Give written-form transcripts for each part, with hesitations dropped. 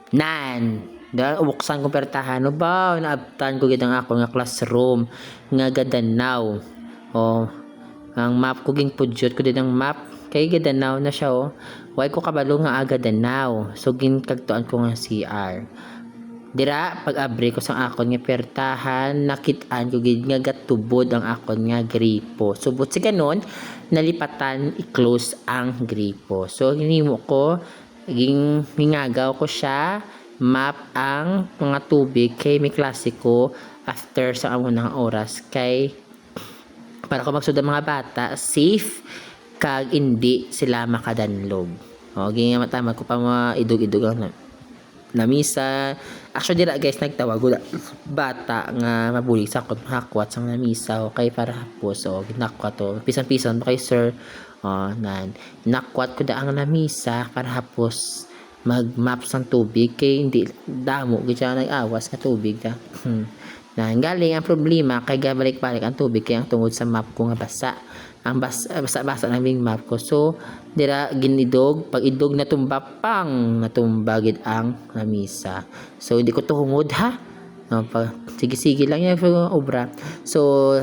Nan, dahil ubuksan ko pertahan, no ba, naabtan ko gid ang ako nga classroom, nga gadanaw. O, ang map ko ging pudyot ko din ang map, kay gadanaw na siya o. Way ko kabalo nga gadanaw, so ginkagtuan ko nga CR. Dira, pag abri ko sa akon nga pertahan, nakitaan ko gid nga gatubod ang akon nga gripo. Subot si ganon, nalipatan i-close ang gripo. So, hinimo ko, mingagaw ko siya, map ang mga tubig kay may klasiko after sa amunang oras kay para ko magsud mga bata safe kag hindi sila makadanlog. O ginga matama ko pa mga idog-idog ang lamisa. Actually dira guys nagtawag gula bata nga mabulig sa akon hakwat sang lamisa o kay para hapos o ginakwat to pisan-pisan kay sir nan nakwat ko da ang lamisa para hapos mag-map sang tubig kay hindi damo gid siya nag-awas nga tubig ta. Na galing ang problema kay gabalik-balik ang tubig kay ang tungod sa map ko nga basa. Ang basa-basa ng bing map ko. So dira ginidog pag idog natumba pang natumba gid ang lamisa. So hindi ko tuhungod ha. No, sige-sige lang yan obra. So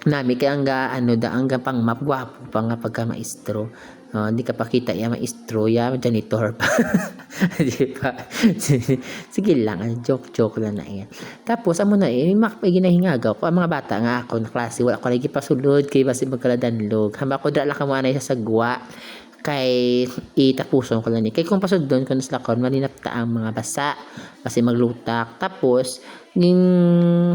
nami kay ang ano da ang pang map gwapo pa nga pagka maestro. Hindi ka pakita ya maestro ya janitor pa. Di ba? Sige lang, joke lang na yan. Tapos amo na mak ginahingagaw ko ang mga bata nga ako na klase wala ko lagi pasulod kay basi magkaladanlog. Hamba ko dra lang kamo anay sa sagwa kay itapuson ko lang ni kay kung pasudon ko nas lakon malinapta ang mga basa kasi maglutak tapos ning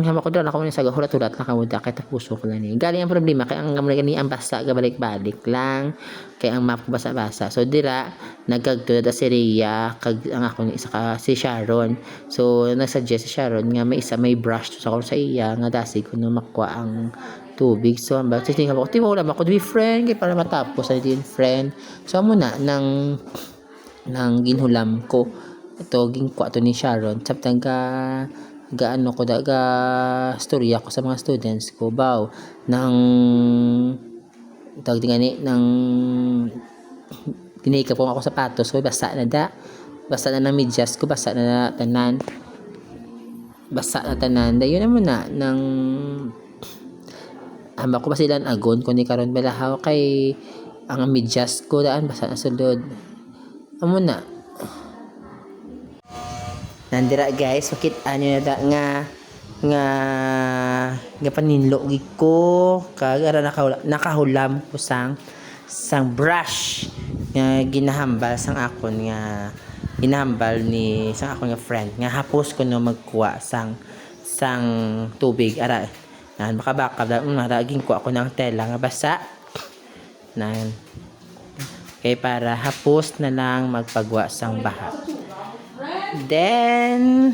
hama ko dra ako ni sa hulat-hulat lang kamo kay tapuson ko lang ni galing ang problema kay ang gamay ni ang basa gabalik-balik lang kay ang map ko basa-basa so dira nagkagtulad si Rhea kag ang ako ni isa ka si Sharon so nagsuggest si Sharon nga may brush to sa ko sa iya nga dasi ko no makwa ang tubig so ang bakit tingnan ko wala ba ko to be friend kay para matapos sa din friend so amo na nang ginhulam ko ito gingkwa to ni Sharon sabtang gaano ko daga storya ko sa mga students ko baw nang tawag din nang ginika po ako sapatos ko basa na ng medyas ko basa na tanan dayon naman na nang hamba ko ba silang agon kundi karon balahaw kay ang medyas ko daan basa na sulod amo na nandira guys makit anyo na da nga paninlo ko kag ara nakahulam ko sang brush nga ginahambal sang akon nga ginahambal ni sang akon nga friend nga hapos ko no magkuha sang tubig ara nan makabaka da naraging ko ako ng tela nga basa nan kay para hapos na lang magpagwa sang baha then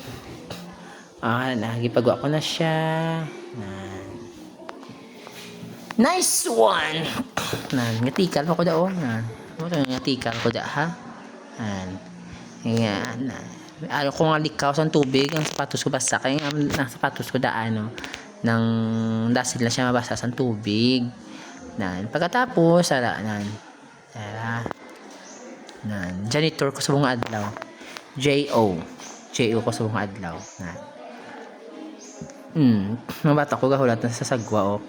nagipagwa ko na siya nan nice one nan ngatikal ko da ngatikal ko da ha nan nga ayaw ko nga likaw sa tubig ang sapatos ko basa kaya ang sapatos ko da nang dasil na siya mabasa sa tubig nan pagkatapos janitor ko sa buong adlaw JO ko sa buong adlaw nan mga bata ko gahulat na sa sagwa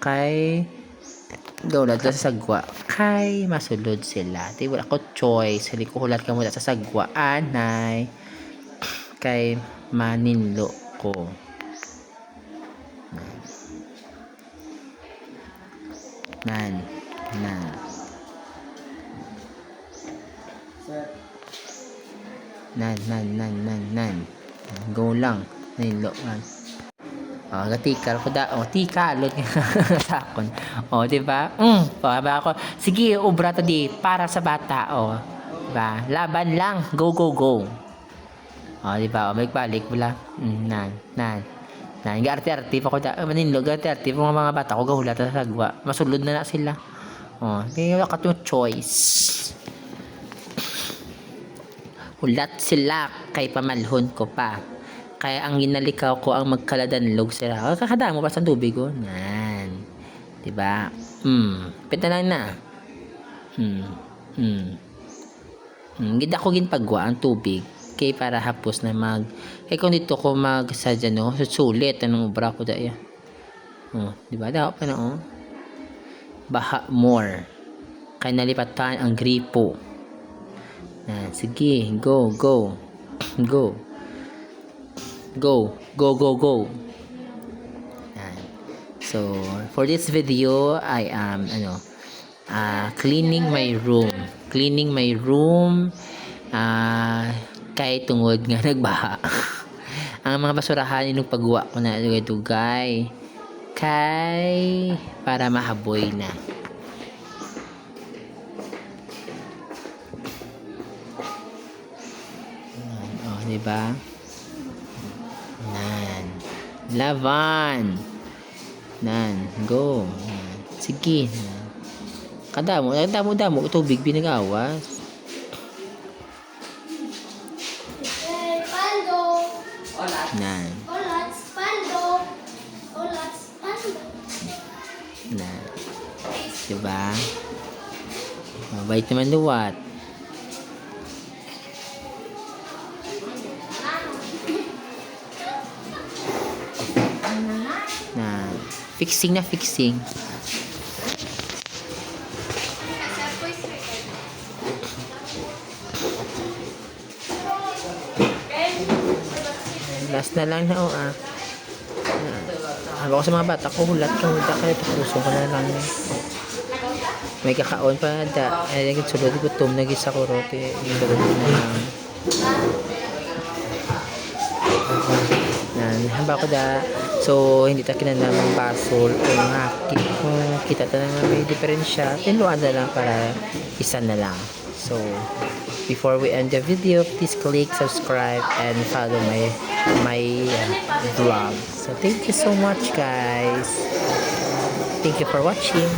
gahulat na sa sagwa kay masulod sila di wala ko choice hindi ko hulat ka muna sa sagwa anay kay maninlo ko nan go lang nilo man gatikal ko da tikalot sa akon di ba ba ako sige obra to di para sa bata ba laban lang go di ba balik wala nan garte-arte pa ko da maninlo garte-arte mga bata ko gahulat sa sagwa masulod na sila kaya wala ka tong choice hulat sila kay pamalhon ko pa kaya ang ginalikaw ko ang magkaladanlog sila kakadamo pa sa tubig nan diba pita lang na gid ako ginpagwa ang tubig kay para hapos na kung dito ko magsadya no sulit anong obra ko daya di ba daw pa na baha more kay nalipatan ang gripo sige go so for this video I am cleaning my room kay tungod nga nagbaha ang mga basurahan inong pagwa ko na dugay kay para mahaboy na diba lavan go sige kadamo tubig binagawas diba mabait naman duwat fixing last na lang ako sa mga bata ko hulat kang kaya puso ko na lang may kakaon pa ay sulod gutom nagis ako rote sulod na lang hamba ko so hindi ta kinanamang basol kung kita ta na may diferensya tinuan na lang para isa na lang so before we end the video please click subscribe and follow my vlog so thank you so much guys thank you for watching